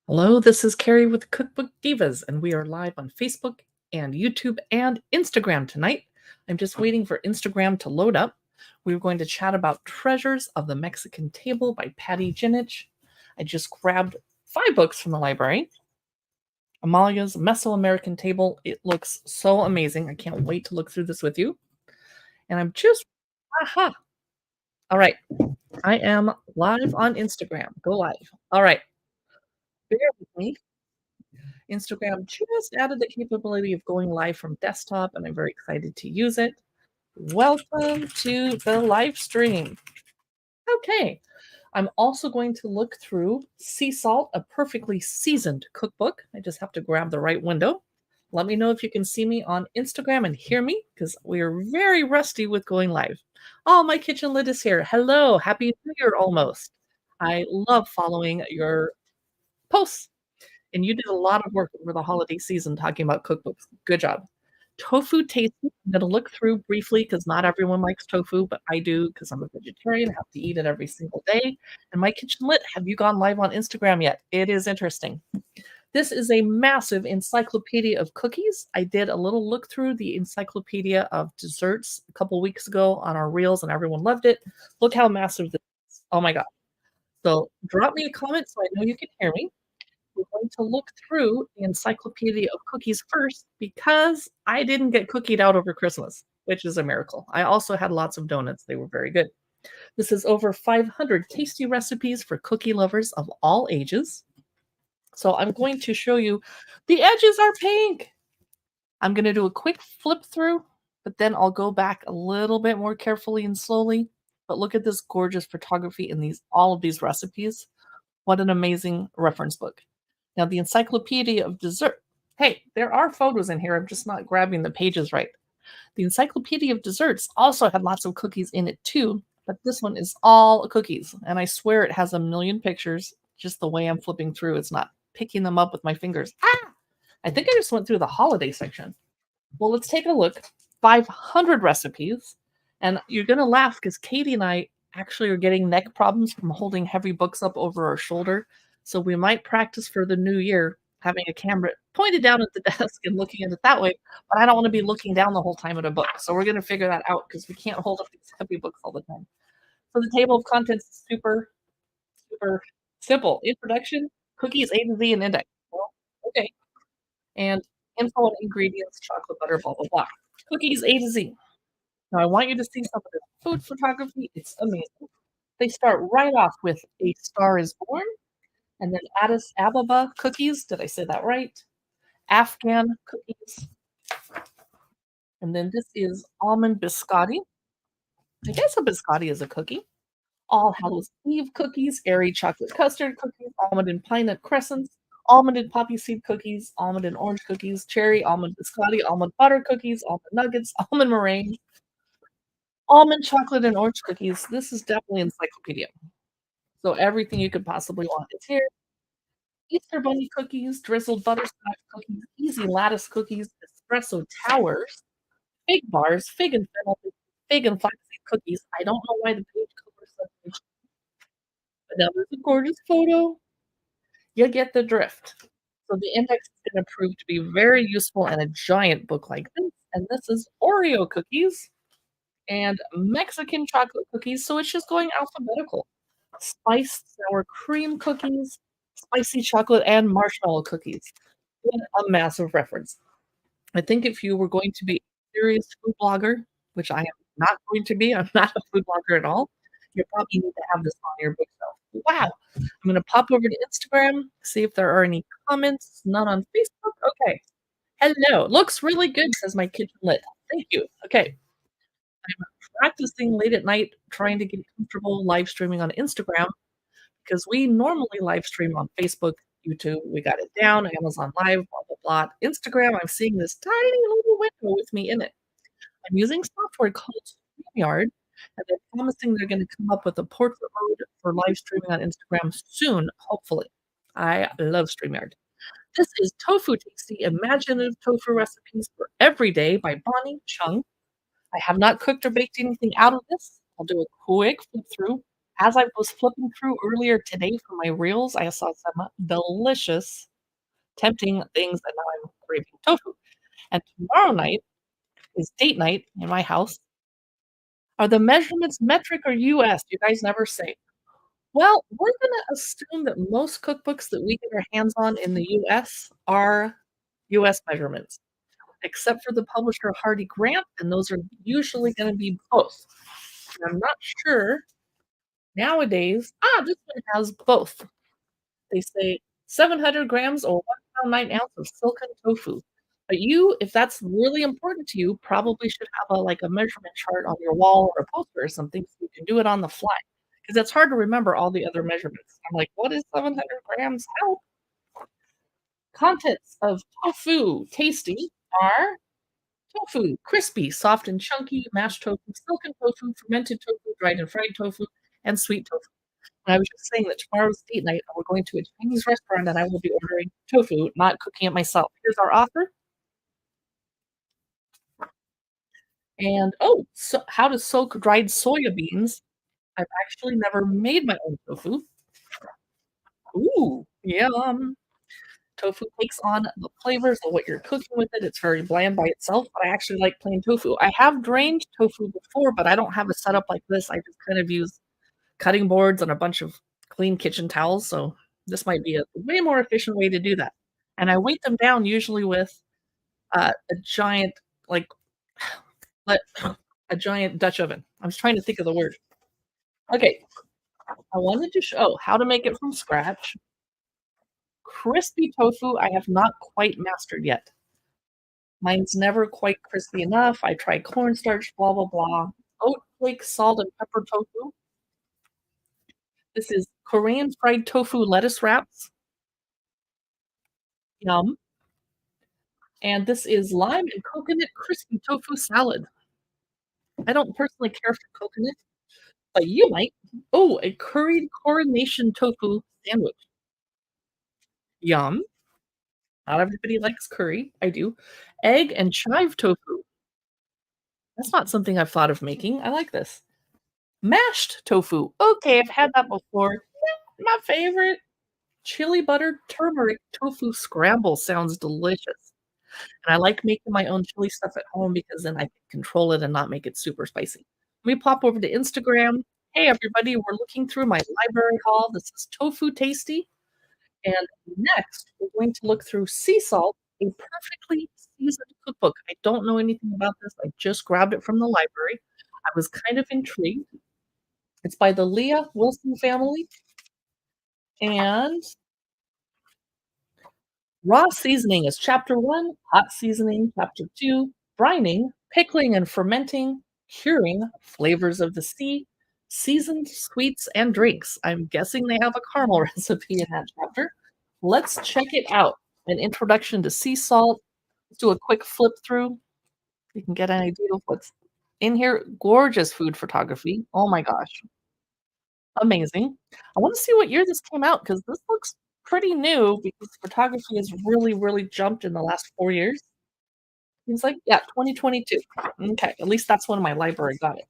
Hello, this is Carrie with Cookbook Divas, and we are live on Facebook and YouTube and Instagram tonight. I'm just waiting for Instagram to load up. We're going to chat about Treasures of the Mexican Table by Patty Jinich. I just grabbed 5 books from the library. Amalia's Mesoamerican Table. It looks so amazing. I can't wait to look through this with you. And aha. All right. I am live on Instagram. Go live. All right. Bear with me. Instagram just added the capability of going live from desktop, and I'm very excited to use it. Welcome to the live stream. Okay, I'm also going to look through Sea Salt, a perfectly seasoned cookbook. I just have to grab the right window. Let me know if you can see me on Instagram and hear me, because we are very rusty with going live. Oh, my kitchen lid is here. Hello, happy New Year almost. I love following your posts. And you did a lot of work over the holiday season talking about cookbooks. Good job. Tofu Tasty, I'm gonna look through briefly because not everyone likes tofu, but I do because 'cause I'm a vegetarian, I have to eat it every single day. And My Kitchen Lit, have you gone live on Instagram yet? It is interesting. This is a massive encyclopedia of cookies. I did a little look through the encyclopedia of desserts a couple weeks ago on our reels, and everyone loved it. Look how massive this is. Oh my god. So drop me a comment so I know you can hear me. We're going to look through the encyclopedia of cookies first because I didn't get cookied out over Christmas, which is a miracle. I also had lots of donuts. They were very good. This is over 500 tasty recipes for cookie lovers of all ages. So I'm going to show you the edges are pink. I'm going to do a quick flip through, but then I'll go back a little bit more carefully and slowly. But look at this gorgeous photography in all of these recipes. What an amazing reference book. Now, the Encyclopedia of Dessert. Hey, there are photos in here. I'm just not grabbing the pages right. The Encyclopedia of Desserts also had lots of cookies in it too, but this one is all cookies. And I swear it has a million pictures. Just the way I'm flipping through, it's not picking them up with my fingers. Ah! I think I just went through the holiday section. Well, let's take a look. 500 recipes. And you're going to laugh because Katie and I actually are getting neck problems from holding heavy books up over our shoulder. So we might practice for the new year having a camera pointed down at the desk and looking at it that way. But I don't want to be looking down the whole time at a book. So we're going to figure that out because we can't hold up these heavy books all the time. So the table of contents is super, super simple. Introduction, cookies A to Z and index. Well, okay. And info on ingredients, chocolate butter, blah, blah, blah. Cookies A to Z. Now I want you to see some of the food photography. It's amazing. They start right off with A Star is Born, and then Addis Ababa cookies. Did I say that right? Afghan cookies. And then this is almond biscotti. I guess a biscotti is a cookie. All Hallows Eve cookies, airy chocolate custard cookies, almond and pine nut crescents, almond and poppy seed cookies, almond and orange cookies, cherry, almond biscotti, almond butter cookies, almond nuggets, almond meringue, almond chocolate and orange cookies. This is definitely encyclopedia. So everything you could possibly want is here. Easter bunny cookies, drizzled butterscotch cookies, easy lattice cookies, espresso towers, fig bars, fig and fennel, fig and flaxseed cookies. I don't know why the page color such, but now there's a gorgeous photo. You get the drift. So the index is going to prove to be very useful in a giant book like this. And this is Oreo cookies and Mexican chocolate cookies. So it's just going alphabetical. Spiced sour cream cookies, spicy chocolate, and marshmallow cookies. What a massive reference. I think if you were going to be a serious food blogger, which I am not going to be, I'm not a food blogger at all, you probably need to have this on your bookshelf. Wow. I'm going to pop over to Instagram, see if there are any comments. None on Facebook. Okay. Hello. Looks really good, says my kitchen lit. Thank you. Okay. I'm practicing late at night, trying to get comfortable live streaming on Instagram because we normally live stream on Facebook, YouTube. We got it down, Amazon Live, blah, blah, blah. Instagram, I'm seeing this tiny little window with me in it. I'm using software called StreamYard, and they're promising they're going to come up with a portrait mode for live streaming on Instagram soon, hopefully. I love StreamYard. This is Tofu Tasty Imaginative Tofu Recipes for Every Day by Bonnie Chung. I have not cooked or baked anything out of this. I'll do a quick flip through. As I was flipping through earlier today for my reels, I saw some delicious, tempting things, and now I'm craving tofu. And tomorrow night is date night in my house. Are the measurements metric or US? You guys never say. Well, we're gonna assume that most cookbooks that we get our hands on in the US are US measurements, except for the publisher Hardy Grant, and those are usually gonna be both. And I'm not sure nowadays this one has both. They say 700 grams or 1 pound 9 ounce of silken tofu. But you, if that's really important to you, probably should have like a measurement chart on your wall or a poster or something so you can do it on the fly. Because it's hard to remember all the other measurements. I'm like, what is 700 grams? How? Contents of Tofu Tasty are tofu, crispy, soft and chunky, mashed tofu, silken tofu, fermented tofu, dried and fried tofu, and sweet tofu. And I was just saying that tomorrow's date night, we're going to a Chinese restaurant and I will be ordering tofu, not cooking it myself. Here's our offer. And so how to soak dried soya beans. I've actually never made my own tofu. Ooh, yum. Tofu takes on the flavors of what you're cooking with it. It's very bland by itself, but I actually like plain tofu. I have drained tofu before, but I don't have a setup like this. I just kind of use cutting boards and a bunch of clean kitchen towels, so this might be a way more efficient way to do that. And I weight them down usually with, a giant, like, let a giant Dutch oven. I was trying to think of the word. Okay, I wanted to show how to make it from scratch. Crispy tofu, I have not quite mastered yet. Mine's never quite crispy enough. I tried cornstarch, blah, blah, blah. Oat flake, salt, and pepper tofu. This is Korean fried tofu lettuce wraps. Yum. And this is lime and coconut crispy tofu salad. I don't personally care for coconut, but you might. Oh, a curried coronation tofu sandwich. Yum. Not everybody likes curry. I do. Egg and chive tofu. That's not something I've thought of making. I like this. Mashed tofu. Okay, I've had that before. My favorite. Chili buttered turmeric tofu scramble sounds delicious. And I like making my own chili stuff at home because then I can control it and not make it super spicy. Let me pop over to Instagram. Hey, everybody, we're looking through my library haul. This is Tofu Tasty. And next, we're going to look through Sea Salt, a perfectly seasoned cookbook. I don't know anything about this. I just grabbed it from the library. I was kind of intrigued. It's by the Leah Wilson family. And raw seasoning is chapter 1, hot seasoning, chapter 2, brining, pickling and fermenting, curing, flavors of the sea, seasoned sweets and drinks. I'm guessing they have a caramel recipe in that chapter. Let's check it out. An introduction to sea salt. Let's do a quick flip through. You can get an idea of what's in here. Gorgeous food photography. Oh my gosh. Amazing. I want to see what year this came out because this looks pretty new because photography has really, really jumped in the last 4 years. Seems like, yeah, 2022. Okay, at least that's when my library got it.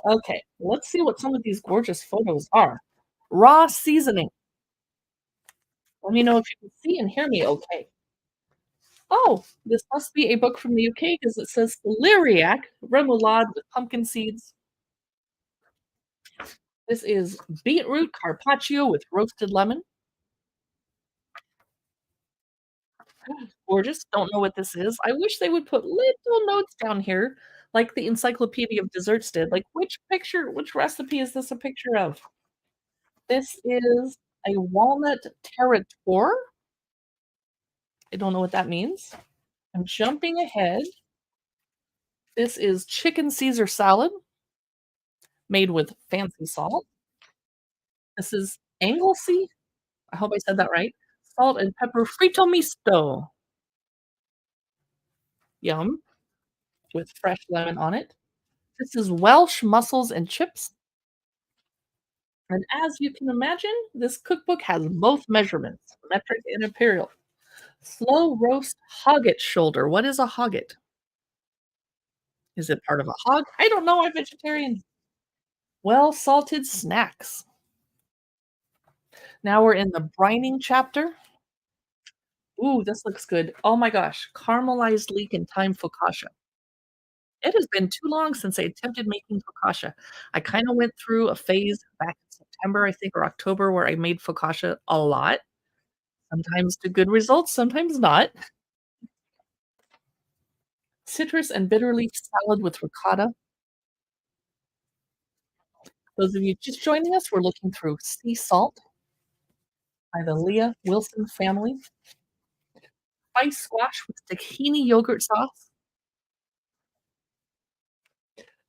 Okay, let's see what some of these gorgeous photos are. Raw seasoning. Let me know if you can see and hear me okay. Oh, this must be a book from the UK because it says celeriac remoulade with pumpkin seeds. This is beetroot carpaccio with roasted lemon. Gorgeous. Don't know what this is. I wish they would put little notes down here, like the Encyclopedia of Desserts did. Like, which recipe is this a picture of? This is a walnut tarator. I don't know what that means. I'm jumping ahead. This is chicken Caesar salad made with fancy salt. This is Anglesey. I hope I said that right. Salt and pepper frito misto. Yum. With fresh lemon on it. This is Welsh mussels and chips. And as you can imagine, this cookbook has both measurements, metric and imperial. Slow roast hogget shoulder. What is a hogget? Is it part of a hog? I don't know. I'm vegetarian. Well salted snacks. Now we're in the brining chapter. Ooh, this looks good. Oh my gosh, caramelized leek and thyme focaccia. It has been too long since I attempted making focaccia. I kinda went through a phase back in September, I think, or October, where I made focaccia a lot. Sometimes to good results, sometimes not. Citrus and bitter leaf salad with ricotta. Those of you just joining us, we're looking through Sea Salt by the Leah Wilson family, spice squash with tahini yogurt sauce,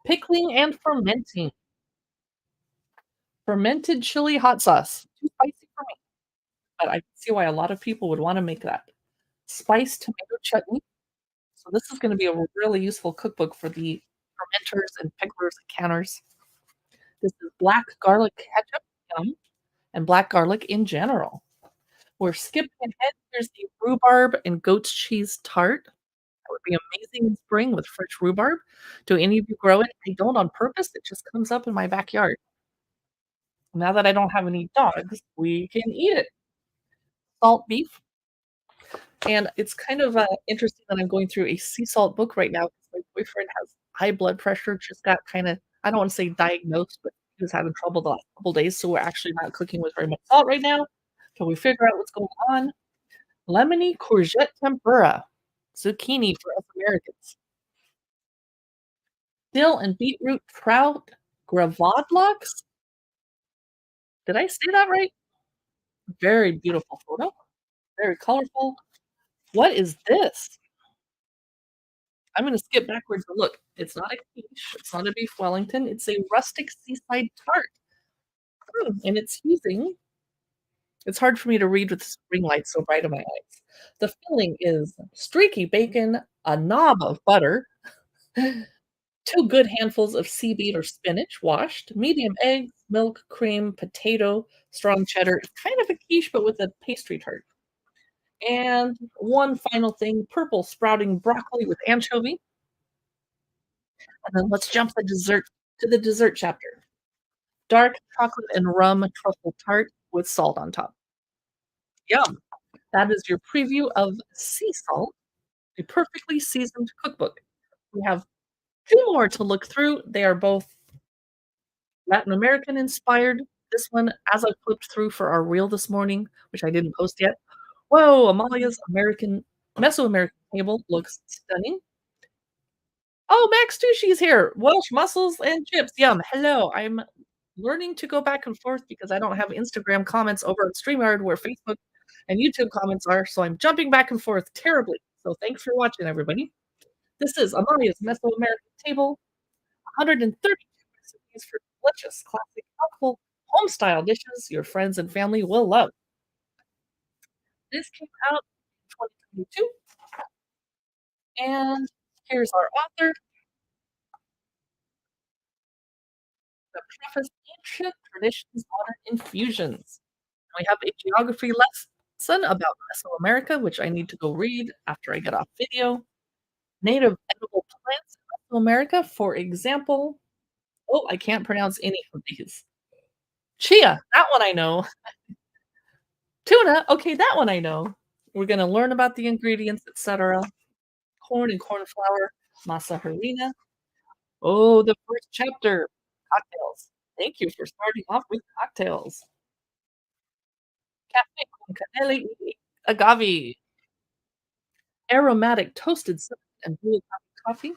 pickling and fermenting, fermented chili hot sauce. Too spicy for me, but I can see why a lot of people would wanna make that. Spiced tomato chutney. So this is gonna be a really useful cookbook for the fermenters and picklers and canners. This is black garlic ketchup, yum, and black garlic in general. We're skipping ahead. Here's the rhubarb and goat's cheese tart. That would be amazing in spring with fresh rhubarb. Do any of you grow it? I don't on purpose, it just comes up in my backyard. Now that I don't have any dogs, we can eat it. Salt beef, and it's kind of, interesting that I'm going through a sea salt book right now because my boyfriend has high blood pressure, just got kinda I don't wanna say diagnosed, but he was having trouble the last couple days, so we're actually not cooking with very much salt right now till we figure out what's going on. Lemony courgette tempura, zucchini for us Americans. Dill and beetroot trout gravadlocks? Did I say that right? Very beautiful photo, very colorful. What is this? I'm gonna skip backwards and look. It's not a quiche, it's not a beef Wellington, it's a rustic seaside tart. And it's hard for me to read with this ring light so bright in my eyes. The filling is streaky bacon, a knob of butter, 2 good handfuls of seaweed or spinach washed, medium eggs, milk, cream, potato, strong cheddar. It's kind of a quiche, but with a pastry tart. And one final thing, purple sprouting broccoli with anchovy. And then let's jump to the dessert chapter. Dark chocolate and rum truffle tart with salt on top. Yum. That is your preview of Sea Salt, a perfectly seasoned cookbook. We have 2 more to look through. They are both Latin American inspired. This one, as I flipped through for our reel this morning, which I didn't post yet, whoa, Amalia's American Mesoamerican table looks stunning. Oh, Max Tushy's here. Welsh mussels and chips. Yum. Hello. I'm learning to go back and forth because I don't have Instagram comments over on StreamYard where Facebook and YouTube comments are, so I'm jumping back and forth terribly. So thanks for watching, everybody. This is Amalia's Mesoamerican table, 132 recipes for delicious, classic, healthful, home-style dishes your friends and family will love. This came out in 2022, and here's our author, the preface, Ancient Traditions, Modern Infusions. We have a geography lesson about Mesoamerica, which I need to go read after I get off video. Native edible plants in Mesoamerica, for example. Oh, I can't pronounce any of these. Chia, that one I know. Tuna, okay, that one I know. We're gonna learn about the ingredients, etc. Corn and corn flour, masa harina. Oh, the first chapter, cocktails. Thank you for starting off with cocktails. Cafe con canela y agave. Aromatic toasted cinnamon and blue coffee.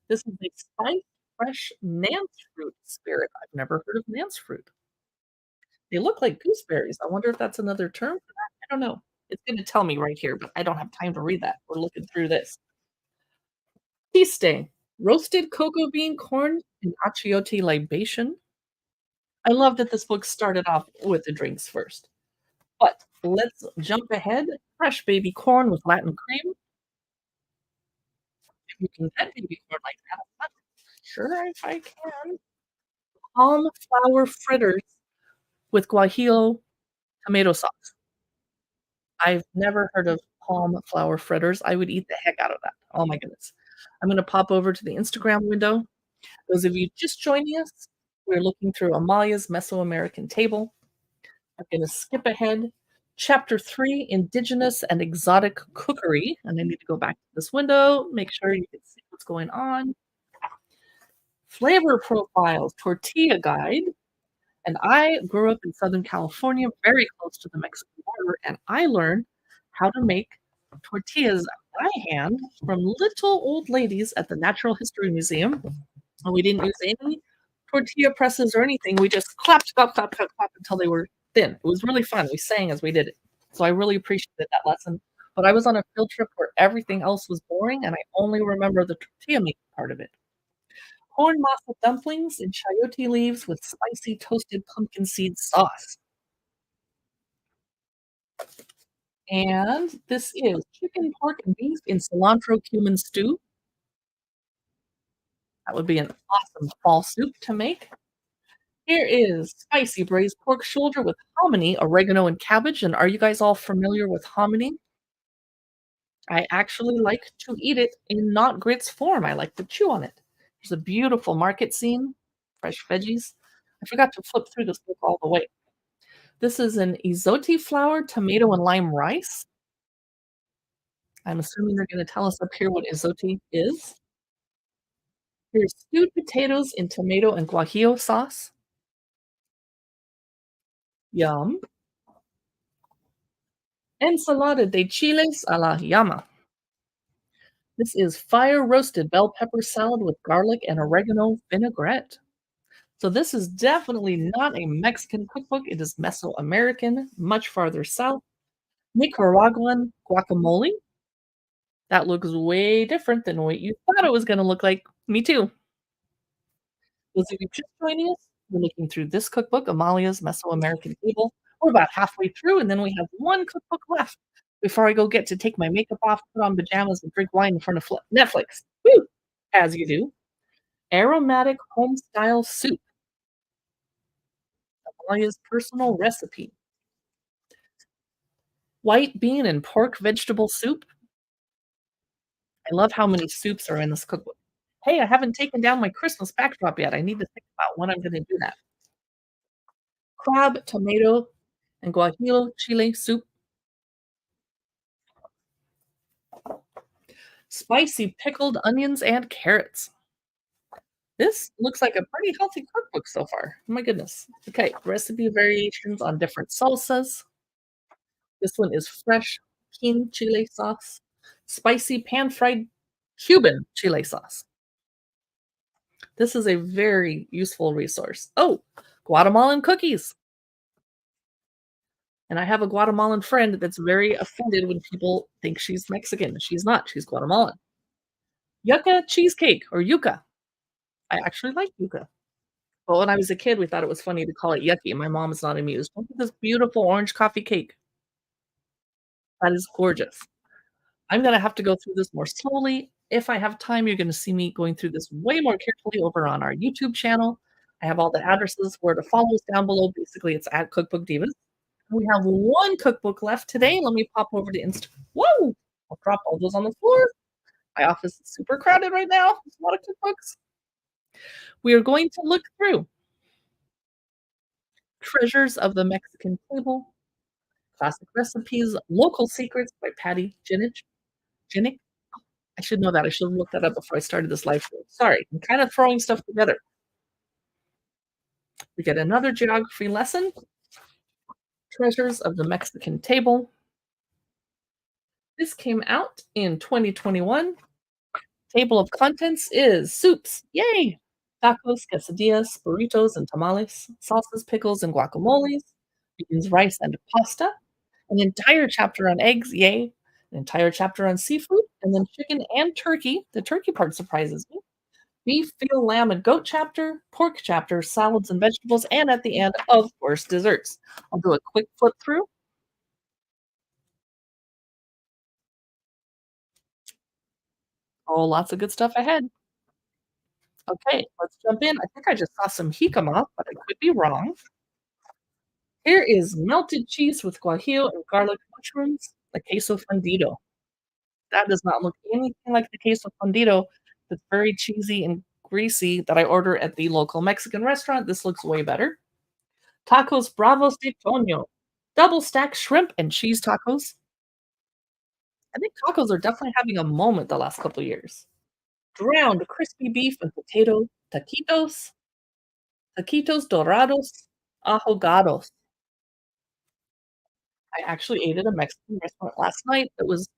This is a spiced fresh Nance fruit spirit. I've never heard of Nance fruit. They look like gooseberries. I wonder if that's another term for that. I don't know. It's gonna tell me right here, but I don't have time to read that. We're looking through this. Tiste, roasted cocoa bean corn and achiote libation. I love that this book started off with the drinks first. But let's jump ahead. Fresh baby corn with Latin cream. If you can get baby corn like that, I'm not sure if I can. Palm flour fritters with guajillo tomato sauce. I've never heard of palm flour fritters. I would eat the heck out of that. Oh my goodness. I'm gonna pop over to the Instagram window. Those of you just joining us, We're looking through Amalia's Mesoamerican table. I'm gonna skip ahead. Chapter 3, Indigenous and Exotic Cookery, and I need to go back to this window, make sure you can see what's going on. Flavor Profiles, Tortilla Guide, and I grew up in Southern California, very close to the Mexican border, and I learned how to make tortillas by hand from little old ladies at the Natural History Museum. And we didn't use any tortilla presses or anything. We just clapped, clap, clap, clap, clap until they were thin. It was really fun. We sang as we did it. So I really appreciated that lesson. But I was on a field trip where everything else was boring, and I only remember the tortilla making part of it. Corn masa dumplings and chayote leaves with spicy toasted pumpkin seed sauce. And this is chicken, pork, and beef in cilantro cumin stew. That would be an awesome fall soup to make. Here is spicy braised pork shoulder with hominy, oregano, and cabbage. And are you guys all familiar with hominy? I actually like to eat it in not grits form. I like to chew on it. There's a beautiful market scene, fresh veggies. I forgot to flip through this book all the way. This is an ezote flour, tomato, and lime rice. I'm assuming they're gonna tell us up here what ezote is. Here's stewed potatoes in tomato and guajillo sauce. Yum. Ensalada de chiles a la llama. This is fire roasted bell pepper salad with garlic and oregano vinaigrette. So this is definitely not a Mexican cookbook. It is Mesoamerican, much farther south. Nicaraguan guacamole. That looks way different than what you thought it was gonna look like. Me too. Those of you just joining us, we're looking through this cookbook, Amalia's Mesoamerican Table. We're about halfway through, and then we have one cookbook left before I go get to take my makeup off, put on pajamas, and drink wine in front of Netflix. Woo! As you do. Aromatic home-style soup, Amalia's personal recipe. White bean and pork vegetable soup. I love how many soups are in this cookbook. Hey, I haven't taken down my Christmas backdrop yet. I need to think about when I'm gonna do that. Crab, tomato, and guajillo chile soup. Spicy pickled onions and carrots. This looks like a pretty healthy cookbook so far. Oh my goodness. Okay, recipe variations on different salsas. This one is fresh King chile sauce, spicy pan-fried Cuban chile sauce. This is a very useful resource. Oh, Guatemalan cookies. And I have a Guatemalan friend that's very offended when people think she's Mexican. She's not, she's Guatemalan. Yucca cheesecake or yuca. I actually like yuca. But when I was a kid, we thought it was funny to call it yucky. My mom is not amused. Look at this beautiful orange coffee cake. That is gorgeous. I'm gonna have to go through this more slowly. If I have time, you're gonna see me going through this way more carefully over on our YouTube channel. I have all the addresses where to follow us down below. Basically, it's at Cookbook Divas. We have one cookbook left today. Let me pop over to Insta. Whoa! I'll drop all those on the floor. My office is super crowded right now. There's a lot of cookbooks. We are going to look through Treasures of the Mexican Table, Classic Recipes, Local Secrets by Patty Jinnick. I should know that. I should have looked that up before I started this live stream. Sorry, I'm kind of throwing stuff together. We get another geography lesson. Treasures of the Mexican Table. This came out in 2021. Table of contents is soups. Yay! Tacos, quesadillas, burritos, and tamales, salsas, pickles, and guacamoles, beans, rice, and pasta, an entire chapter on eggs, yay, an entire chapter on seafood, and then chicken and turkey. The turkey part surprises me. Beef, veal, lamb, and goat chapter, pork chapter, salads and vegetables, and at the end, of course, desserts. I'll do a quick flip through. Oh, lots of good stuff ahead. Okay, let's jump in. I think I just saw some jicama, but I could be wrong. Here is melted cheese with guajillo and garlic mushrooms, the queso fundido. That does not look anything like the queso fundido. It's very cheesy and greasy that I order at the local Mexican restaurant. This looks way better. Tacos Bravos de Toño. Double stacked shrimp and cheese tacos. I think tacos are definitely having a moment the last couple years. Drowned crispy beef and potato taquitos. Taquitos dorados ahogados. I actually ate at a Mexican restaurant last night that was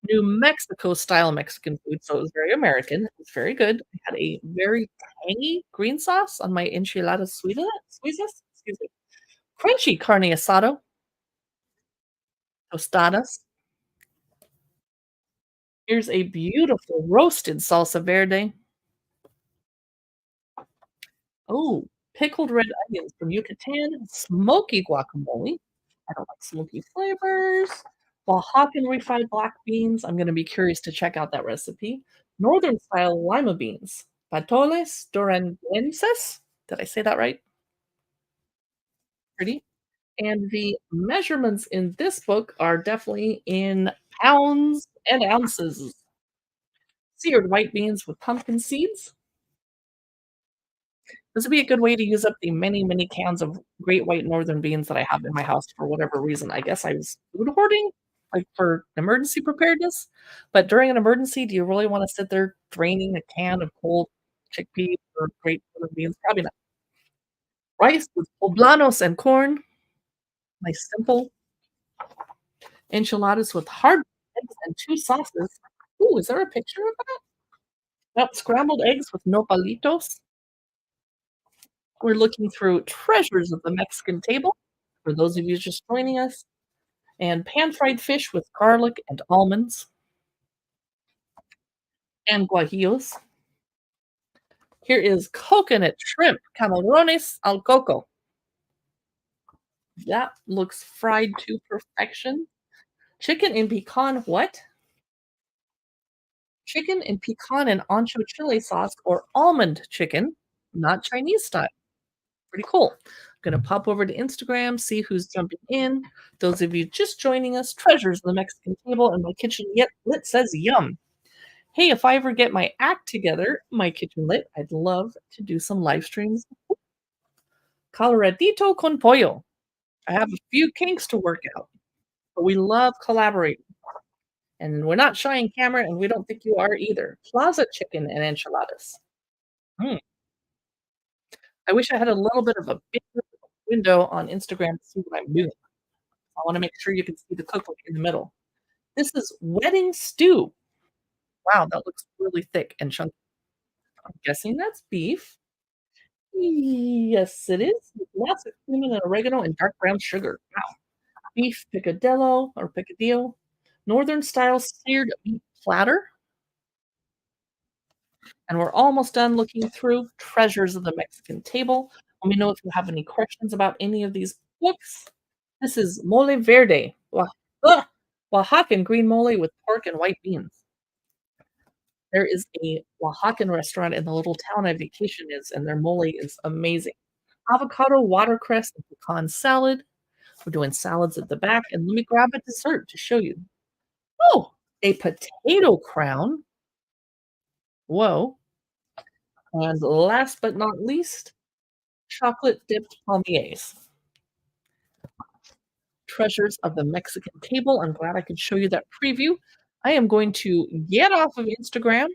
New Mexico style Mexican food, so it was very American. It was very good. I had a very tangy green sauce on my enchiladas suizas, excuse me. Crunchy carne asado, tostadas. Here's a beautiful roasted salsa verde. Oh, pickled red onions from Yucatan, smoky guacamole. I don't like smoky flavors. Oaxacan refried black beans. I'm gonna be curious to check out that recipe. Northern style lima beans. Patoles duranguenses. Did I say that right? Pretty. And the measurements in this book are definitely in pounds and ounces. Seared white beans with pumpkin seeds. This would be a good way to use up the many, many cans of great white northern beans that I have in my house for whatever reason. I guess I was food hoarding, like, for emergency preparedness, but during an emergency, do you really wanna sit there draining a can of cold chickpeas or great northern beans? Probably not. Rice with poblanos and corn, nice simple. Enchiladas with hard eggs and 2 sauces. Ooh, is there a picture of that? Yep, scrambled eggs with nopalitos. We're looking through treasures of the Mexican table, for those of you just joining us, and pan-fried fish with garlic and almonds and guajillos. Here is coconut shrimp camarones al coco. That looks fried to perfection. Chicken in pecan what? Chicken in pecan and ancho chili sauce or almond chicken, not Chinese style. Pretty cool. Gonna pop over to Instagram, see who's jumping in. Those of you just joining us, treasures of the Mexican table and my kitchen yet lit says yum. Hey, if I ever get my act together, my kitchen lit, I'd love to do some live streams. Coloradito con pollo. I have a few kinks to work out, but we love collaborating. And we're not shy in camera, and we don't think you are either. Plaza chicken and enchiladas. Mm. I wish I had a little bit of a bigger window on Instagram to see what I'm doing. I wanna make sure you can see the cookbook in the middle. This is wedding stew. Wow, that looks really thick and chunky. I'm guessing that's beef. Yes, it is, with lots of cumin and oregano and dark brown sugar. Wow. Beef picadillo or picadillo, northern style seared meat platter, and we're almost done looking through treasures of the Mexican table. Let me know if you have any questions about any of these books. This is mole verde, Oaxacan green mole with pork and white beans. There is a Oaxacan restaurant in the little town I vacation is, and their mole is amazing. Avocado, watercress, and pecan salad. We're doing salads at the back, and let me grab a dessert to show you. Oh, a potato crown. Whoa. And last but not least, chocolate dipped palmiers. Treasures of the Mexican table. I'm glad I could show you that preview. I am going to get off of Instagram.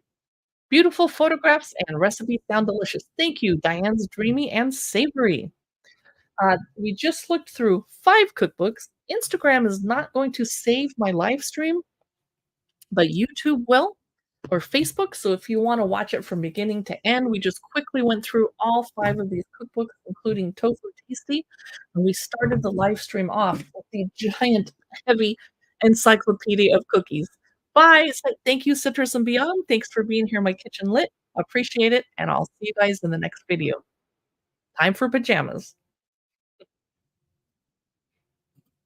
Beautiful photographs and recipes sound delicious. Thank you, Diane's Dreamy and Savory. We just looked through 5 cookbooks. Instagram is not going to save my live stream, but YouTube will, or Facebook. So if you want to watch it from beginning to end, we just quickly went through all 5 of these cookbooks, including Tofu Tasty, and we started the live stream off with the giant, heavy encyclopedia of cookies. Bye. Thank you, Citrus and Beyond. Thanks for being here, my kitchen lit. Appreciate it, and I'll see you guys in the next video. Time for pajamas.